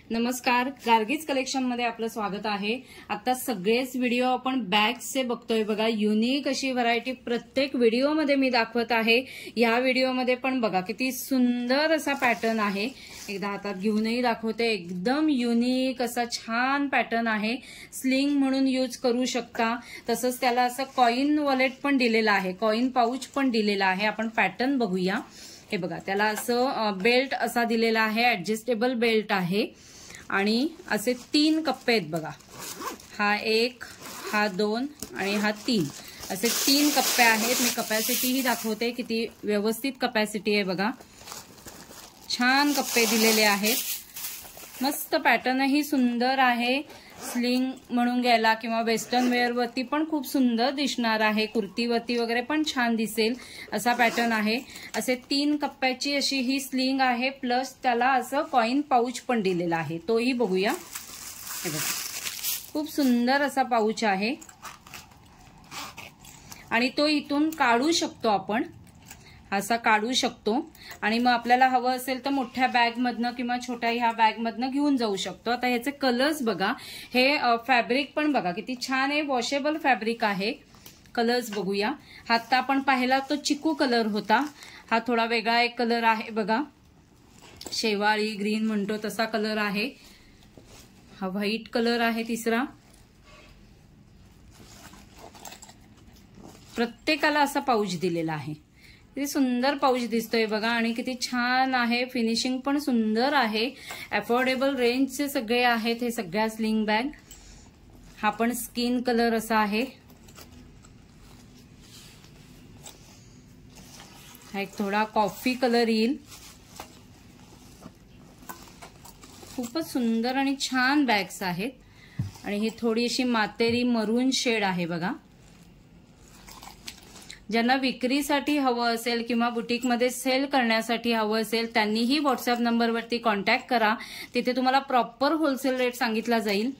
नमस्कार, गार्गीज कलेक्शन मध्ये आपलं स्वागत आहे। आता सगळेच व्हिडिओ आपण बॅग्सचे बघतोय बघा। युनिक अशी व्हरायटी प्रत्येक व्हिडिओ मध्ये मी दाखवत आहे। या व्हिडिओ मध्ये पण बघा किती सुंदर असा पॅटर्न आहे। एकदा हातात घेऊनही दाखवते। एकदम युनिक असा छान पॅटर्न आहे। स्लिंग म्हणून यूज करू शकता। तसंच त्याला असं कॉइन वॉलेट पण दिलेला आहे, कॉइन पाऊच पण दिलेला आहे। आपण पॅटर्न बघूया। हे बघा, त्याला असं बेल्ट असा दिलेला आहे, ऍडजस्टेबल बेल्ट आहे आणि असे 3 कप्पे आहेत बघा। हा 1, हा 2 आणि हा 3 असे 3 कप्पे आहेत। मी कपॅसिटी ही दाखवते, किती व्यवस्थित कपॅसिटी आहे बघा। छान कप्पे दिलेले आहेत। मस्त पॅटर्न ही सुंदर आहे। स्लिंग म्हणून घ्यायला किंवा वेस्टर्न वेअर वरती पण खूप सुंदर दिसणार आहे। कुर्तीवरती वगैरे पण छान दिसेल असा पॅटर्न आहे। असे 3 कप्प्याची अशी ही स्लिंग आहे, प्लस त्याला असं कॉइन पाऊच पण दिलेला आहे, तोही बघूया। हे बघा, खूप सुंदर असा पाऊच आहे आणि तो इथून काढू शकतो आपण, असा काढू शकतो आणि मग आपल्याला हवं असेल तर मोठ्या बॅग मधनं किंवा छोट्या ह्या बॅग मधनं घेऊन जाऊ शकतो। आता ह्याचे कलर्स बघा। हे फॅब्रिक पण बघा किती छान आहे, वॉशेबल फॅब्रिक आहे। कलर्स बघूया। आता आपण पाहिला तो चिकू कलर होता, हा थोडा वेगळा एक कलर आहे बघा। शेवाळी ग्रीन म्हणतो तसा कलर आहे। हा व्हाईट कलर आहे तिसरा। प्रत्येकाला असा पाऊच दिलेला आहे। किती सुंदर पाऊच दिसतोय बघा आणि किती छान आहे। फिनिशिंग पण सुंदर आहे। अफोर्डेबल रेंजचे सगळे आहेत हे सगळ्या स्लिंग बॅग। हा पण स्किन कलर असा आहे। हा एक थोडा कॉफी कलर येईल। खूपच सुंदर आणि छान बॅग्स आहेत आणि ही थोडी अशी मातेरी मरून शेड आहे बघा। ज्यांना विक्रीसाठी हवं असेल किंवा बुटीकमध्ये सेल करण्यासाठी हवं असेल त्यांनीही व्हॉट्सअप नंबरवरती कॉन्टॅक्ट करा। तिथे तुम्हाला प्रॉपर होलसेल रेट सांगितला जाईल।